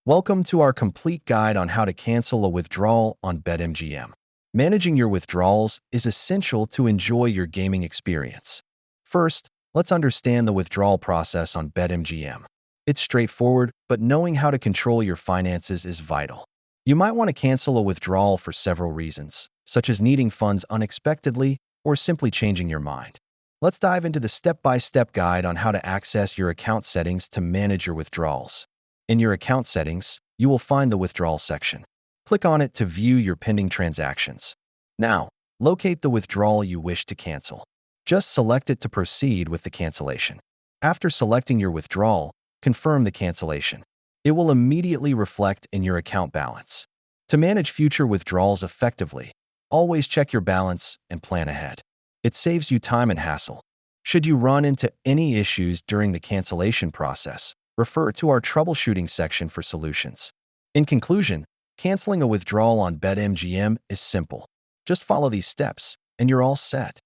Welcome to our complete guide on how to cancel a withdrawal on Betmgm. Managing your withdrawals is essential to enjoy your gaming experience. First, let's understand the withdrawal process on Betmgm. It's straightforward, but knowing how to control your finances is vital. You might want to cancel a withdrawal for several reasons, such as needing funds unexpectedly or simply changing your mind. Let's dive into the step-by-step guide on how to access your account settings to manage your withdrawals. In your account settings, you will find the withdrawal section. Click on it to view your pending transactions. Now, locate the withdrawal you wish to cancel. Just select it to proceed with the cancellation. After selecting your withdrawal, confirm the cancellation. It will immediately reflect in your account balance. To manage future withdrawals effectively, always check your balance and plan ahead. It saves you time and hassle. Should you run into any issues during the cancellation process, refer to our troubleshooting section for solutions. In conclusion, canceling a withdrawal on BetMGM is simple. Just follow these steps, and you're all set.